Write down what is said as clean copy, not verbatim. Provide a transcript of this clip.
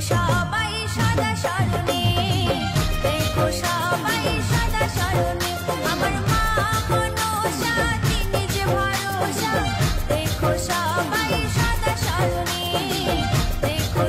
সবাই সাদা শরণে, দেখো সবাই সাদা শরণে, আমার মা মনসা তিনি যে ভরসা, দেখো সবাই সাদা শরণে, দেখো